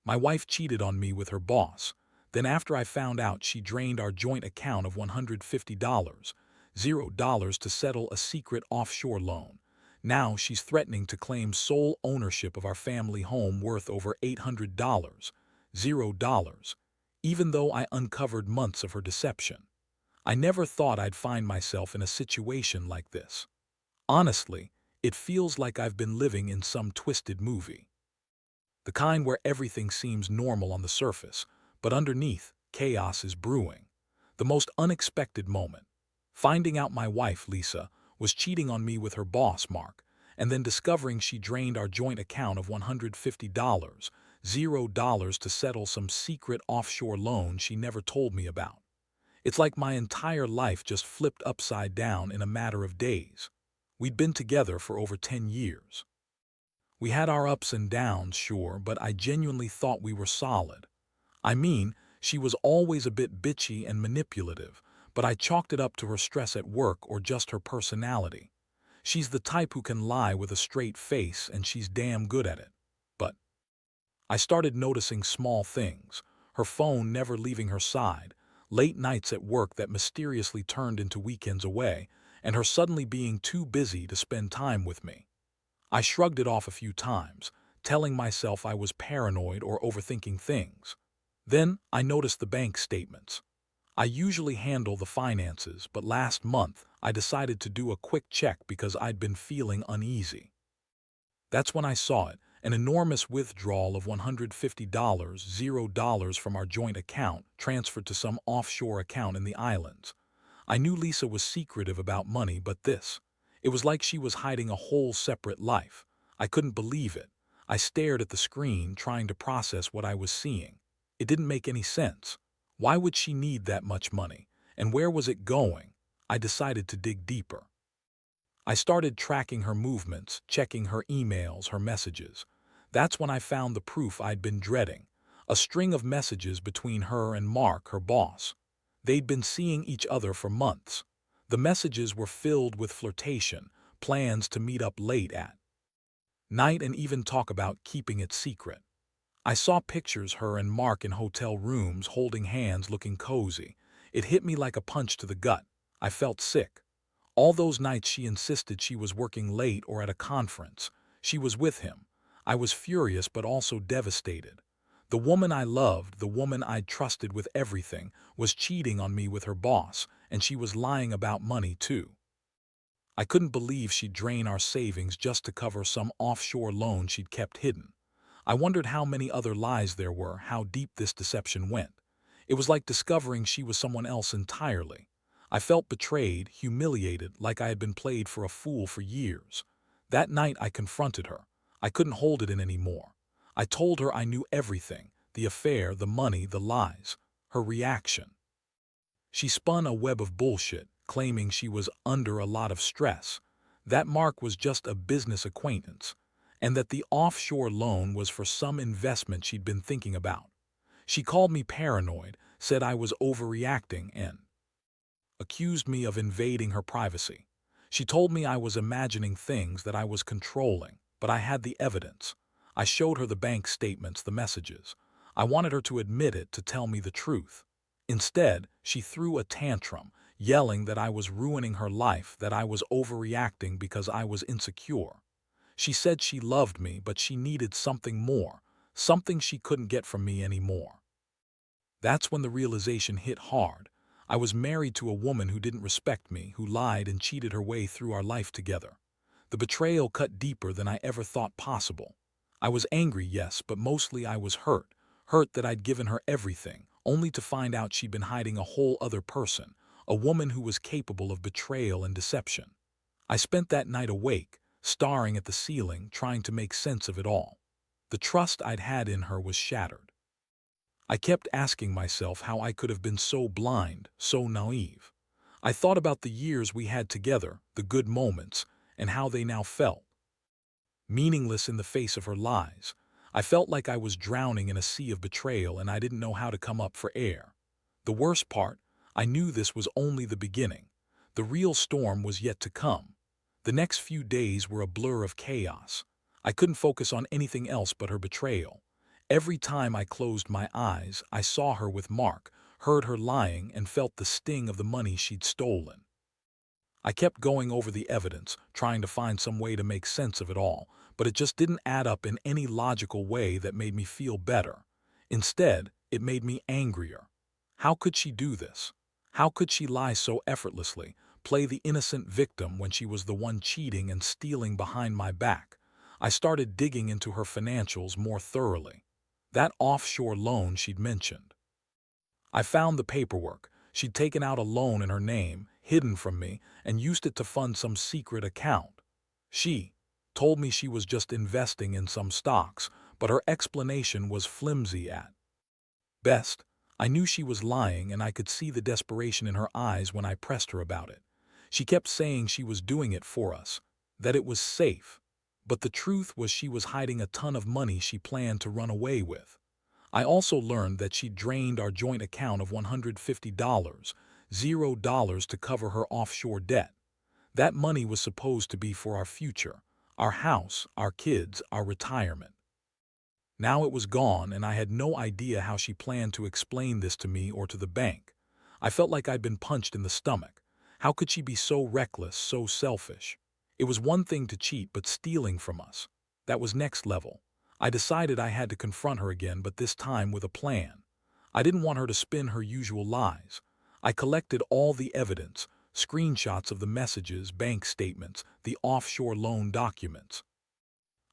My wife cheated on me with her boss. Then after I found out, she drained our joint account of $150, $0 to settle a secret offshore loan. Now she's threatening to claim sole ownership of our family home worth over $800, $0, even though I uncovered months of her deception. I never thought I'd find myself in a situation like this. Honestly, it feels like I've been living in some twisted movie. The kind where everything seems normal on the surface, but underneath, chaos is brewing. The most unexpected moment. Finding out my wife, Lisa, was cheating on me with her boss, Mark, and then discovering she drained our joint account of $150, $0 to settle some secret offshore loan she never told me about. It's like my entire life just flipped upside down in a matter of days. We'd been together for over 10 years. We had our ups and downs, sure, but I genuinely thought we were solid. I mean, she was always a bit bitchy and manipulative, but I chalked it up to her stress at work or just her personality. She's the type who can lie with a straight face, and she's damn good at it. But I started noticing small things: her phone never leaving her side, late nights at work that mysteriously turned into weekends away, and her suddenly being too busy to spend time with me. I shrugged it off a few times, telling myself I was paranoid or overthinking things. Then I noticed the bank statements. I usually handle the finances, but last month I decided to do a quick check because I'd been feeling uneasy. That's when I saw it, an enormous withdrawal of $150, $0 from our joint account transferred to some offshore account in the islands. I knew Lisa was secretive about money, but it was like she was hiding a whole separate life. I couldn't believe it. I stared at the screen, trying to process what I was seeing. It didn't make any sense. Why would she need that much money? And where was it going? I decided to dig deeper. I started tracking her movements, checking her emails, her messages. That's when I found the proof I'd been dreading: a string of messages between her and Mark, her boss. They'd been seeing each other for months. The messages were filled with flirtation, plans to meet up late at night, and even talk about keeping it secret. I saw pictures her and Mark in hotel rooms, holding hands, looking cozy. It hit me like a punch to the gut. I felt sick. All those nights she insisted she was working late or at a conference, she was with him. I was furious but also devastated. The woman I loved, the woman I'd trusted with everything, was cheating on me with her boss, and she was lying about money too. I couldn't believe she'd drain our savings just to cover some offshore loan she'd kept hidden. I wondered how many other lies there were, how deep this deception went. It was like discovering she was someone else entirely. I felt betrayed, humiliated, like I had been played for a fool for years. That night I confronted her. I couldn't hold it in anymore. I told her I knew everything: the affair, the money, the lies. Her reaction: she spun a web of bullshit, claiming she was under a lot of stress, that Mark was just a business acquaintance, and that the offshore loan was for some investment she'd been thinking about. She called me paranoid, said I was overreacting, and accused me of invading her privacy. She told me I was imagining things, that I was controlling, but I had the evidence. I showed her the bank statements, the messages. I wanted her to admit it, to tell me the truth. Instead, she threw a tantrum, yelling that I was ruining her life, that I was overreacting because I was insecure. She said she loved me, but she needed something more, something she couldn't get from me anymore. That's when the realization hit hard. I was married to a woman who didn't respect me, who lied and cheated her way through our life together. The betrayal cut deeper than I ever thought possible. I was angry, yes, but mostly I was hurt that I'd given her everything, only to find out she'd been hiding a whole other person, a woman who was capable of betrayal and deception. I spent that night awake, staring at the ceiling, trying to make sense of it all. The trust I'd had in her was shattered. I kept asking myself how I could have been so blind, so naive. I thought about the years we had together, the good moments, and how they now felt meaningless in the face of her lies. I felt like I was drowning in a sea of betrayal, and I didn't know how to come up for air. The worst part: I knew this was only the beginning. The real storm was yet to come. The next few days were a blur of chaos. I couldn't focus on anything else but her betrayal. Every time I closed my eyes, I saw her with Mark, heard her lying, and felt the sting of the money she'd stolen. I kept going over the evidence, trying to find some way to make sense of it all, but it just didn't add up in any logical way that made me feel better. Instead, it made me angrier. How could she do this? How could she lie so effortlessly, play the innocent victim when she was the one cheating and stealing behind my back? I started digging into her financials more thoroughly. That offshore loan she'd mentioned. I found the paperwork. She'd taken out a loan in her name, hidden from me, and used it to fund some secret account. She told me she was just investing in some stocks, but her explanation was flimsy at best. I knew she was lying, and I could see the desperation in her eyes when I pressed her about it. She kept saying she was doing it for us, that it was safe. But the truth was she was hiding a ton of money she planned to run away with. I also learned that she drained our joint account of $150, $0 to cover her offshore debt. That money was supposed to be for our future, our house, our kids, our retirement. Now it was gone, and I had no idea how she planned to explain this to me or to the bank. I felt like I'd been punched in the stomach. How could she be so reckless, so selfish? It was one thing to cheat, but stealing from us, that was next level. I decided I had to confront her again, but this time with a plan. I didn't want her to spin her usual lies. I collected all the evidence, screenshots of the messages, bank statements, the offshore loan documents.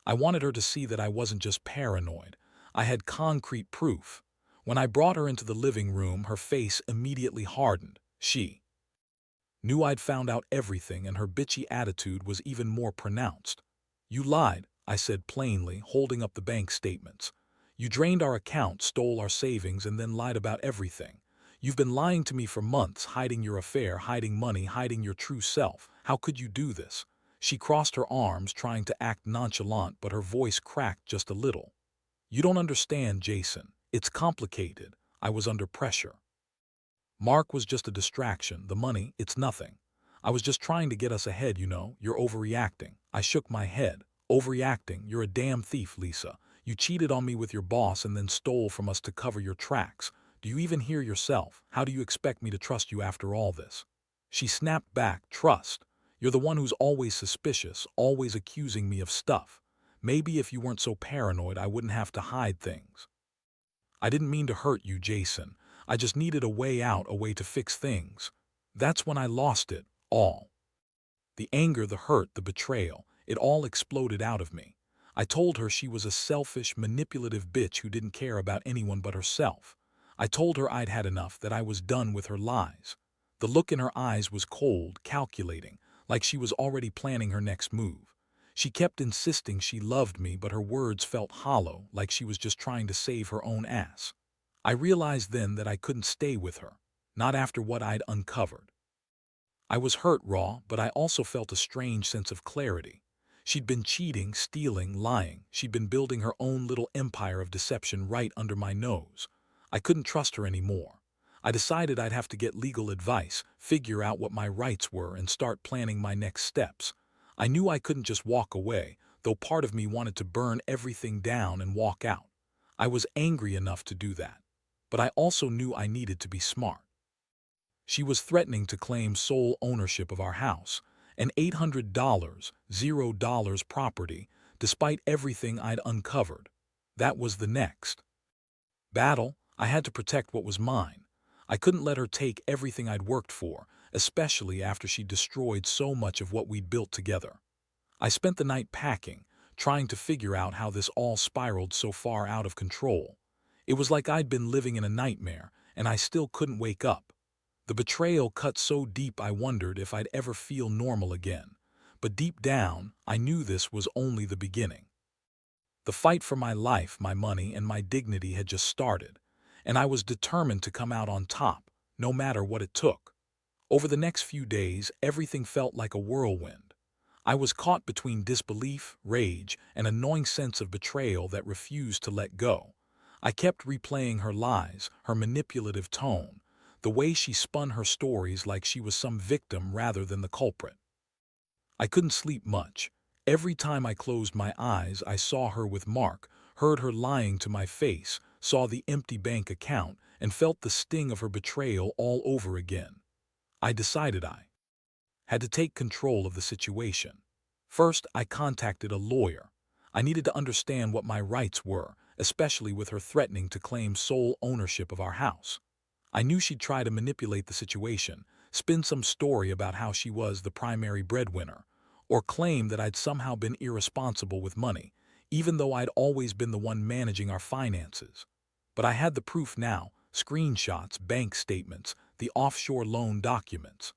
I wanted her to see that I wasn't just paranoid. I had concrete proof. When I brought her into the living room, her face immediately hardened. She knew I'd found out everything, and her bitchy attitude was even more pronounced. "You lied," I said plainly, holding up the bank statements. "You drained our account, stole our savings, and then lied about everything. You've been lying to me for months, hiding your affair, hiding money, hiding your true self. How could you do this?" She crossed her arms, trying to act nonchalant, but her voice cracked just a little. "You don't understand, Jason. It's complicated." I was under pressure. "Mark was just a distraction. The money, it's nothing. I was just trying to get us ahead, you know. You're overreacting." I shook my head. "Overreacting? You're a damn thief, Lisa. You cheated on me with your boss and then stole from us to cover your tracks. Do you even hear yourself? How do you expect me to trust you after all this?" She snapped back. "Trust? You're the one who's always suspicious, always accusing me of stuff. Maybe if you weren't so paranoid, I wouldn't have to hide things." "I didn't mean to hurt you, Jason. I just needed a way out, a way to fix things." That's when I lost it all. The anger, the hurt, the betrayal, it all exploded out of me. I told her she was a selfish, manipulative bitch who didn't care about anyone but herself. I told her I'd had enough, that I was done with her lies. The look in her eyes was cold, calculating, like she was already planning her next move. She kept insisting she loved me, but her words felt hollow, like she was just trying to save her own ass. I realized then that I couldn't stay with her, not after what I'd uncovered. I was hurt, raw, but I also felt a strange sense of clarity. She'd been cheating, stealing, lying. She'd been building her own little empire of deception right under my nose. I couldn't trust her anymore. I decided I'd have to get legal advice, figure out what my rights were, and start planning my next steps. I knew I couldn't just walk away, though part of me wanted to burn everything down and walk out. I was angry enough to do that. But I also knew I needed to be smart. She was threatening to claim sole ownership of our house, an $800, $0 property, despite everything I'd uncovered. That was the next battle. I had to protect what was mine. I couldn't let her take everything I'd worked for, especially after she destroyed so much of what we'd built together. I spent the night packing, trying to figure out how this all spiraled so far out of control. It was like I'd been living in a nightmare, and I still couldn't wake up. The betrayal cut so deep I wondered if I'd ever feel normal again. But deep down, I knew this was only the beginning. The fight for my life, my money, and my dignity had just started, and I was determined to come out on top, no matter what it took. Over the next few days, everything felt like a whirlwind. I was caught between disbelief, rage, and a gnawing sense of betrayal that refused to let go. I kept replaying her lies, her manipulative tone, the way she spun her stories like she was some victim rather than the culprit. I couldn't sleep much. Every time I closed my eyes, I saw her with Mark, heard her lying to my face, saw the empty bank account, and felt the sting of her betrayal all over again. I decided I had to take control of the situation. First, I contacted a lawyer. I needed to understand what my rights were, especially with her threatening to claim sole ownership of our house. I knew she'd try to manipulate the situation, spin some story about how she was the primary breadwinner, or claim that I'd somehow been irresponsible with money, even though I'd always been the one managing our finances. But I had the proof now: screenshots, bank statements, the offshore loan documents.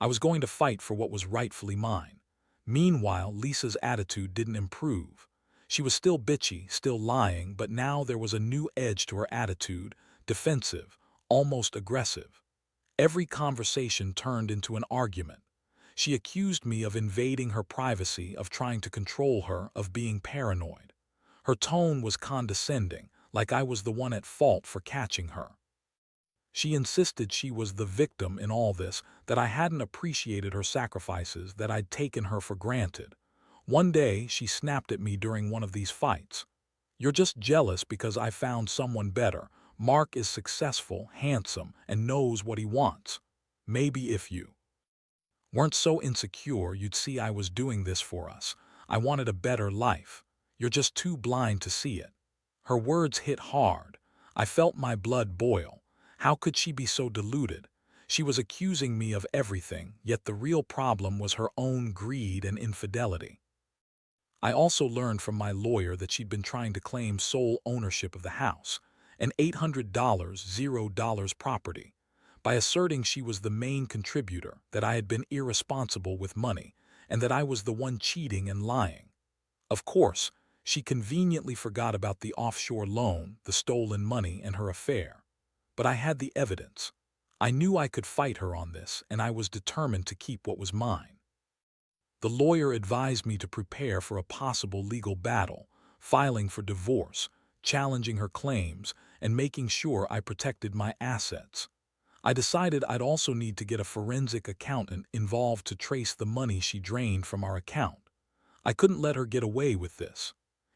I was going to fight for what was rightfully mine. Meanwhile, Lisa's attitude didn't improve. She was still bitchy, still lying, but now there was a new edge to her attitude: defensive, almost aggressive. Every conversation turned into an argument. She accused me of invading her privacy, of trying to control her, of being paranoid. Her tone was condescending, like I was the one at fault for catching her. She insisted she was the victim in all this, that I hadn't appreciated her sacrifices, that I'd taken her for granted. One day, she snapped at me during one of these fights. "You're just jealous because I found someone better. Mark is successful, handsome, and knows what he wants. Maybe if you weren't so insecure, you'd see I was doing this for us. I wanted a better life. You're just too blind to see it." Her words hit hard. I felt my blood boil. How could she be so deluded? She was accusing me of everything, yet the real problem was her own greed and infidelity. I also learned from my lawyer that she'd been trying to claim sole ownership of the house, an $800, $0 property, by asserting she was the main contributor, that I had been irresponsible with money, and that I was the one cheating and lying. Of course, she conveniently forgot about the offshore loan, the stolen money, and her affair. But I had the evidence. I knew I could fight her on this, and I was determined to keep what was mine. The lawyer advised me to prepare for a possible legal battle, filing for divorce, challenging her claims, and making sure I protected my assets. I decided I'd also need to get a forensic accountant involved to trace the money she drained from our account. I couldn't let her get away with this.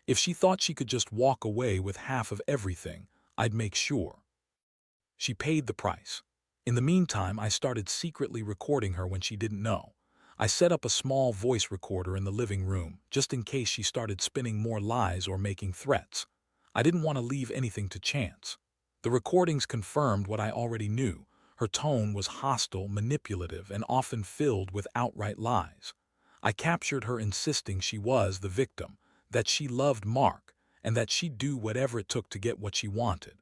If she thought she could just walk away with half of everything, I'd make sure she paid the price. In the meantime, I started secretly recording her when she didn't know. I set up a small voice recorder in the living room, just in case she started spinning more lies or making threats. I didn't want to leave anything to chance. The recordings confirmed what I already knew. Her tone was hostile, manipulative, and often filled with outright lies. I captured her insisting she was the victim, that she loved Mark, and that she'd do whatever it took to get what she wanted.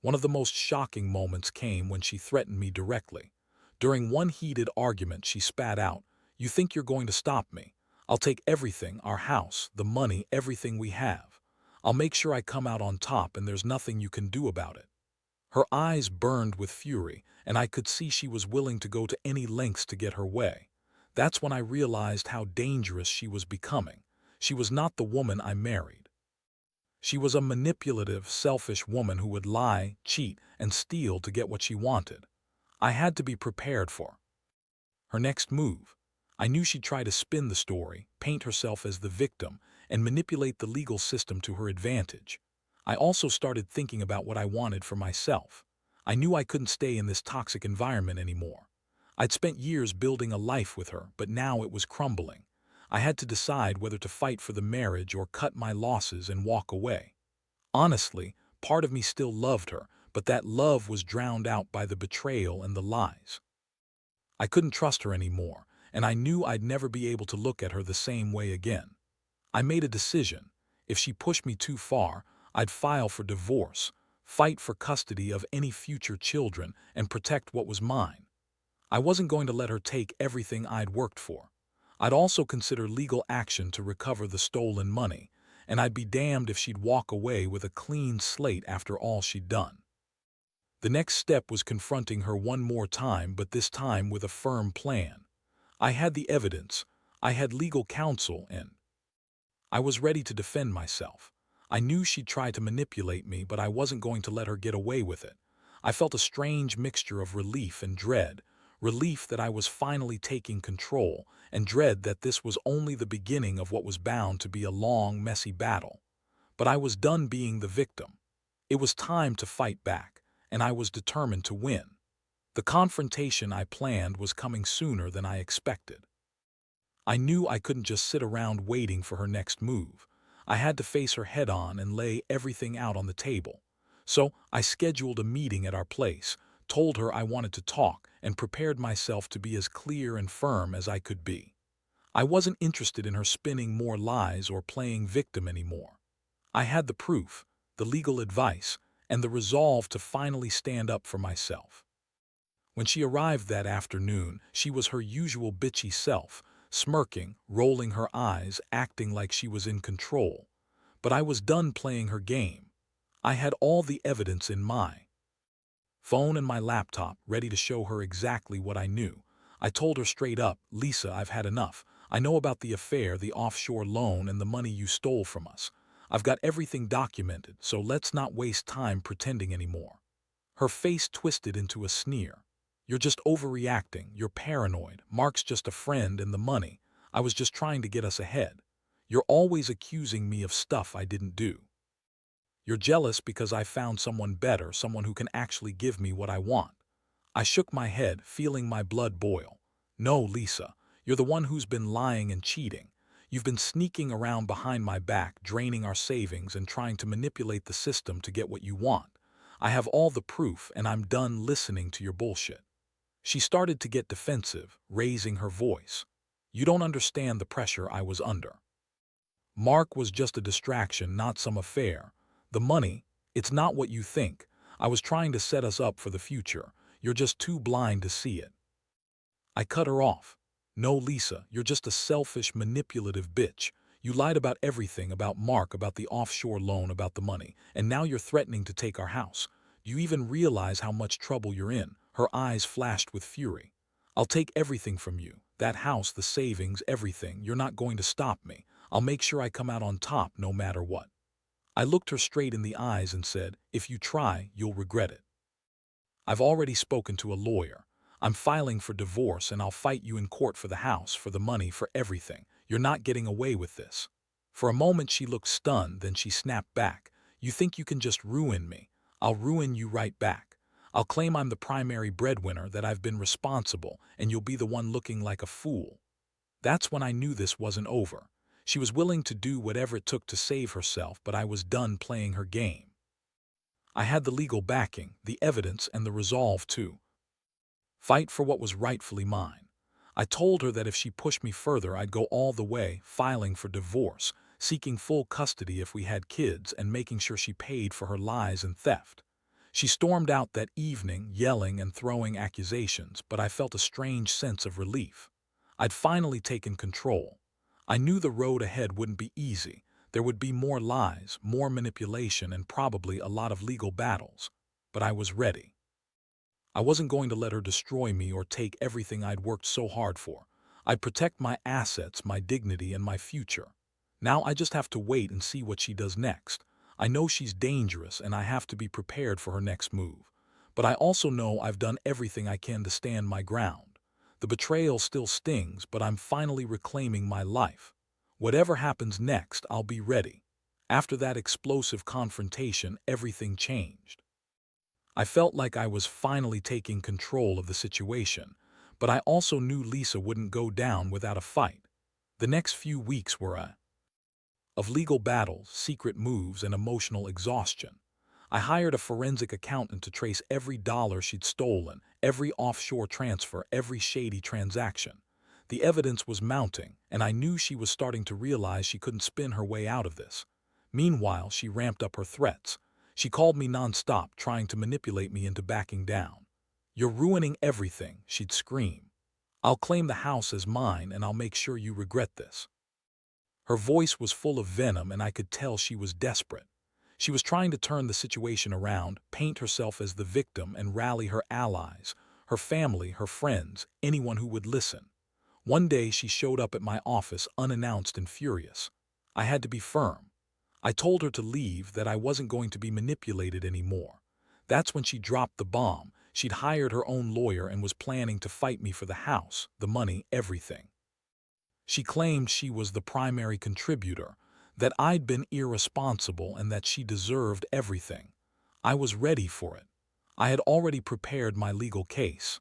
One of the most shocking moments came when she threatened me directly. During one heated argument, she spat out, "You think you're going to stop me? I'll take everything, our house, the money, everything we have. I'll make sure I come out on top and there's nothing you can do about it." Her eyes burned with fury, and I could see she was willing to go to any lengths to get her way. That's when I realized how dangerous she was becoming. She was not the woman I married. She was a manipulative, selfish woman who would lie, cheat, and steal to get what she wanted. I had to be prepared for her next move. I knew she'd try to spin the story, paint herself as the victim, and manipulate the legal system to her advantage. I also started thinking about what I wanted for myself. I knew I couldn't stay in this toxic environment anymore. I'd spent years building a life with her, but now it was crumbling. I had to decide whether to fight for the marriage or cut my losses and walk away. Honestly, part of me still loved her, but that love was drowned out by the betrayal and the lies. I couldn't trust her anymore, and I knew I'd never be able to look at her the same way again. I made a decision. If she pushed me too far, I'd file for divorce, fight for custody of any future children, and protect what was mine. I wasn't going to let her take everything I'd worked for. I'd also consider legal action to recover the stolen money, and I'd be damned if she'd walk away with a clean slate after all she'd done. The next step was confronting her one more time, but this time with a firm plan. I had the evidence, I had legal counsel, and I was ready to defend myself. I knew she'd try to manipulate me, but I wasn't going to let her get away with it. I felt a strange mixture of relief and dread. Relief that I was finally taking control, and dread that this was only the beginning of what was bound to be a long, messy battle. But I was done being the victim. It was time to fight back, and I was determined to win. The confrontation I planned was coming sooner than I expected. I knew I couldn't just sit around waiting for her next move. I had to face her head-on and lay everything out on the table. So I scheduled a meeting at our place, told her I wanted to talk, and prepared myself to be as clear and firm as I could be. I wasn't interested in her spinning more lies or playing victim anymore. I had the proof, the legal advice, and the resolve to finally stand up for myself. When she arrived that afternoon, she was her usual bitchy self, smirking, rolling her eyes, acting like she was in control. But I was done playing her game. I had all the evidence in my phone and my laptop ready to show her exactly what I knew. I told her straight up, "Lisa, I've had enough. I know about the affair, the offshore loan, and the money you stole from us. I've got everything documented, so let's not waste time pretending anymore." Her face twisted into a sneer. "You're just overreacting. You're paranoid. Mark's just a friend and the money. I was just trying to get us ahead. You're always accusing me of stuff I didn't do. You're jealous because I found someone better, someone who can actually give me what I want." I shook my head, feeling my blood boil. "No, Lisa, you're the one who's been lying and cheating. You've been sneaking around behind my back, draining our savings and trying to manipulate the system to get what you want. I have all the proof, and I'm done listening to your bullshit." She started to get defensive, raising her voice. "You don't understand the pressure I was under. Mark was just a distraction, not some affair. The money, it's not what you think. I was trying to set us up for the future. You're just too blind to see it." I cut her off. "No, Lisa, you're just a selfish, manipulative bitch. You lied about everything, about Mark, about the offshore loan, about the money, and now you're threatening to take our house. Do you even realize how much trouble you're in?" Her eyes flashed with fury. "I'll take everything from you. That house, the savings, everything. You're not going to stop me. I'll make sure I come out on top no matter what." I looked her straight in the eyes and said, "If you try, you'll regret it. I've already spoken to a lawyer. I'm filing for divorce, and I'll fight you in court for the house, for the money, for everything. You're not getting away with this." For a moment she looked stunned, then she snapped back. "You think you can just ruin me? I'll ruin you right back. I'll claim I'm the primary breadwinner, that I've been responsible, and you'll be the one looking like a fool." That's when I knew this wasn't over. She was willing to do whatever it took to save herself, but I was done playing her game. I had the legal backing, the evidence, and the resolve to fight for what was rightfully mine. I told her that if she pushed me further, I'd go all the way, filing for divorce, seeking full custody if we had kids, and making sure she paid for her lies and theft. She stormed out that evening, yelling and throwing accusations, but I felt a strange sense of relief. I'd finally taken control. I knew the road ahead wouldn't be easy. There would be more lies, more manipulation, and probably a lot of legal battles. But I was ready. I wasn't going to let her destroy me or take everything I'd worked so hard for. I'd protect my assets, my dignity, and my future. Now I just have to wait and see what she does next. I know she's dangerous, and I have to be prepared for her next move. But I also know I've done everything I can to stand my ground. The betrayal still stings, but I'm finally reclaiming my life. Whatever happens next, I'll be ready. After that explosive confrontation, everything changed. I felt like I was finally taking control of the situation, but I also knew Lisa wouldn't go down without a fight. The next few weeks were of legal battles, secret moves, and emotional exhaustion. I hired a forensic accountant to trace every dollar she'd stolen, every offshore transfer, every shady transaction. The evidence was mounting, and I knew she was starting to realize she couldn't spin her way out of this. Meanwhile, she ramped up her threats. She called me nonstop, trying to manipulate me into backing down. "You're ruining everything," she'd scream. "I'll claim the house as mine, and I'll make sure you regret this." Her voice was full of venom, and I could tell she was desperate. She was trying to turn the situation around, paint herself as the victim, and rally her allies, her family, her friends, anyone who would listen. One day she showed up at my office unannounced and furious. I had to be firm. I told her to leave, that I wasn't going to be manipulated anymore. That's when she dropped the bomb. She'd hired her own lawyer and was planning to fight me for the house, the money, everything. She claimed she was the primary contributor, that I'd been irresponsible and that she deserved everything. I was ready for it. I had already prepared my legal case,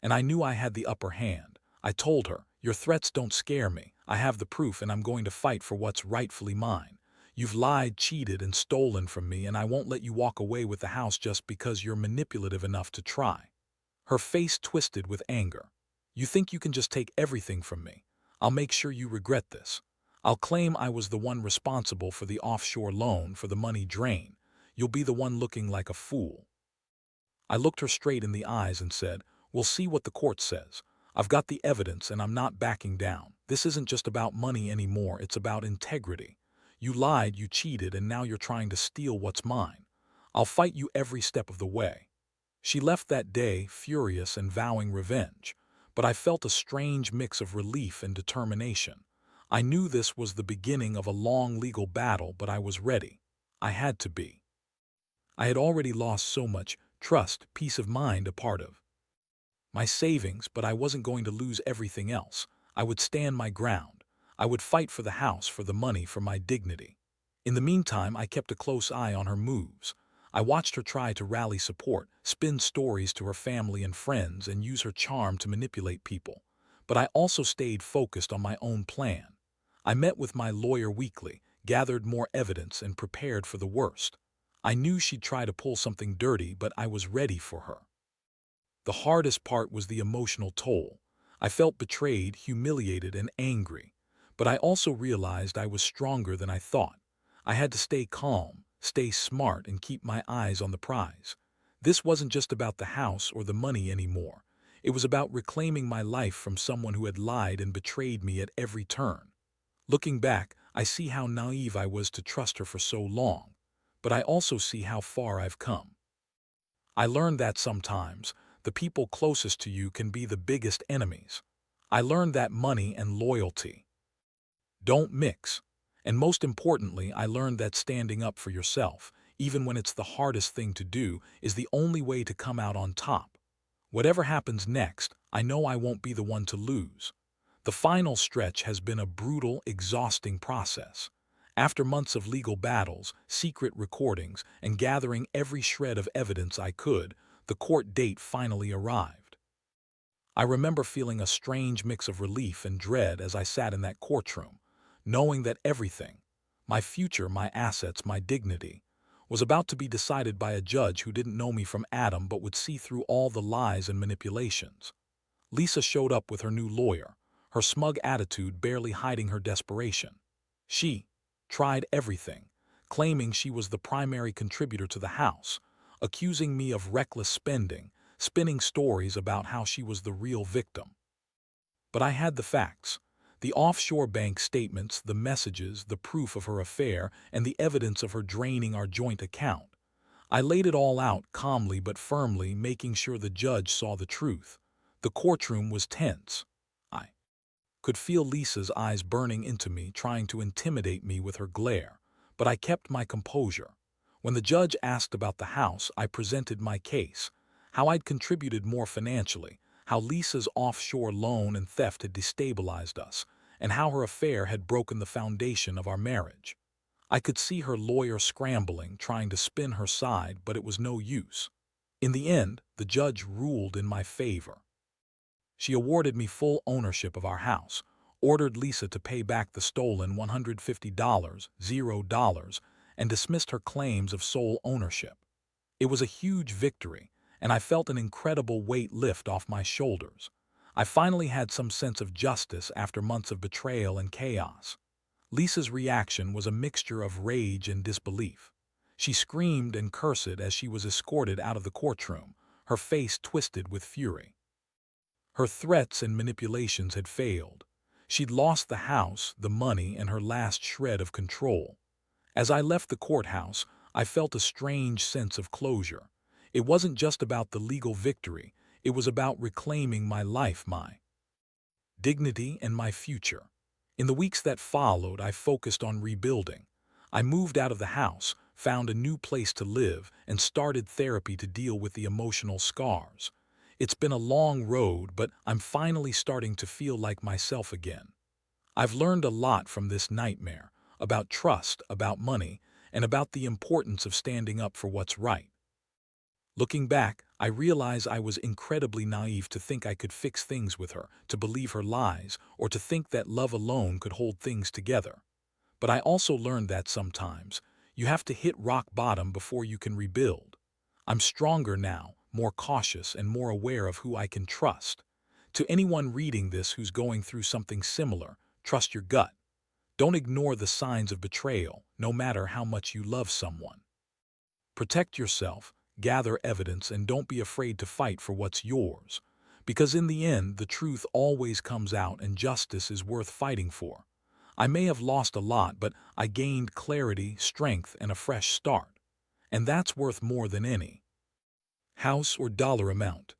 and I knew I had the upper hand. I told her, "Your threats don't scare me. I have the proof and I'm going to fight for what's rightfully mine. You've lied, cheated, and stolen from me, and I won't let you walk away with the house just because you're manipulative enough to try." Her face twisted with anger. "You think you can just take everything from me? I'll make sure you regret this. I'll claim I was the one responsible for the offshore loan, for the money drain. You'll be the one looking like a fool." I looked her straight in the eyes and said, "We'll see what the court says. I've got the evidence and I'm not backing down. This isn't just about money anymore, it's about integrity. You lied, you cheated, and now you're trying to steal what's mine. I'll fight you every step of the way." She left that day, furious and vowing revenge, but I felt a strange mix of relief and determination. I knew this was the beginning of a long legal battle, but I was ready. I had to be. I had already lost so much: trust, peace of mind, a part of my savings, but I wasn't going to lose everything else. I would stand my ground. I would fight for the house, for the money, for my dignity. In the meantime, I kept a close eye on her moves. I watched her try to rally support, spin stories to her family and friends, and use her charm to manipulate people. But I also stayed focused on my own plan. I met with my lawyer weekly, gathered more evidence, and prepared for the worst. I knew she'd try to pull something dirty, but I was ready for her. The hardest part was the emotional toll. I felt betrayed, humiliated, and angry. But I also realized I was stronger than I thought. I had to stay calm, stay smart, and keep my eyes on the prize. This wasn't just about the house or the money anymore. It was about reclaiming my life from someone who had lied and betrayed me at every turn. Looking back, I see how naive I was to trust her for so long. But I also see how far I've come. I learned that sometimes the people closest to you can be the biggest enemies. I learned that money and loyalty don't mix. And most importantly, I learned that standing up for yourself, even when it's the hardest thing to do, is the only way to come out on top. Whatever happens next, I know I won't be the one to lose. The final stretch has been a brutal, exhausting process. After months of legal battles, secret recordings, and gathering every shred of evidence I could, the court date finally arrived. I remember feeling a strange mix of relief and dread as I sat in that courtroom, knowing that everything, my future, my assets, my dignity, was about to be decided by a judge who didn't know me from Adam but would see through all the lies and manipulations. Lisa showed up with her new lawyer, her smug attitude barely hiding her desperation. She tried everything, claiming she was the primary contributor to the house, accusing me of reckless spending, spinning stories about how she was the real victim. But I had the facts: the offshore bank statements, the messages, the proof of her affair, and the evidence of her draining our joint account. I laid it all out calmly but firmly, making sure the judge saw the truth. The courtroom was tense. I could feel Lisa's eyes burning into me, trying to intimidate me with her glare, but I kept my composure. When the judge asked about the house, I presented my case: how I'd contributed more financially, how Lisa's offshore loan and theft had destabilized us, and how her affair had broken the foundation of our marriage. I could see her lawyer scrambling, trying to spin her side, but it was no use. In the end, the judge ruled in my favor. She awarded me full ownership of our house, ordered Lisa to pay back the stolen $150, $0, and dismissed her claims of sole ownership. It was a huge victory, and I felt an incredible weight lift off my shoulders. I finally had some sense of justice after months of betrayal and chaos. Lisa's reaction was a mixture of rage and disbelief. She screamed and cursed as she was escorted out of the courtroom, her face twisted with fury. Her threats and manipulations had failed. She'd lost the house, the money, and her last shred of control. As I left the courthouse, I felt a strange sense of closure. It wasn't just about the legal victory, it was about reclaiming my life, my dignity, and my future. In the weeks that followed, I focused on rebuilding. I moved out of the house, found a new place to live, and started therapy to deal with the emotional scars. It's been a long road, but I'm finally starting to feel like myself again. I've learned a lot from this nightmare, about trust, about money, and about the importance of standing up for what's right. Looking back, I realize I was incredibly naive to think I could fix things with her, to believe her lies, or to think that love alone could hold things together. But I also learned that sometimes you have to hit rock bottom before you can rebuild. I'm stronger now, more cautious, and more aware of who I can trust. To anyone reading this who's going through something similar, trust your gut. Don't ignore the signs of betrayal, no matter how much you love someone. Protect yourself, gather evidence, and don't be afraid to fight for what's yours. Because in the end, the truth always comes out and justice is worth fighting for. I may have lost a lot, but I gained clarity, strength, and a fresh start. And that's worth more than any house or dollar amount.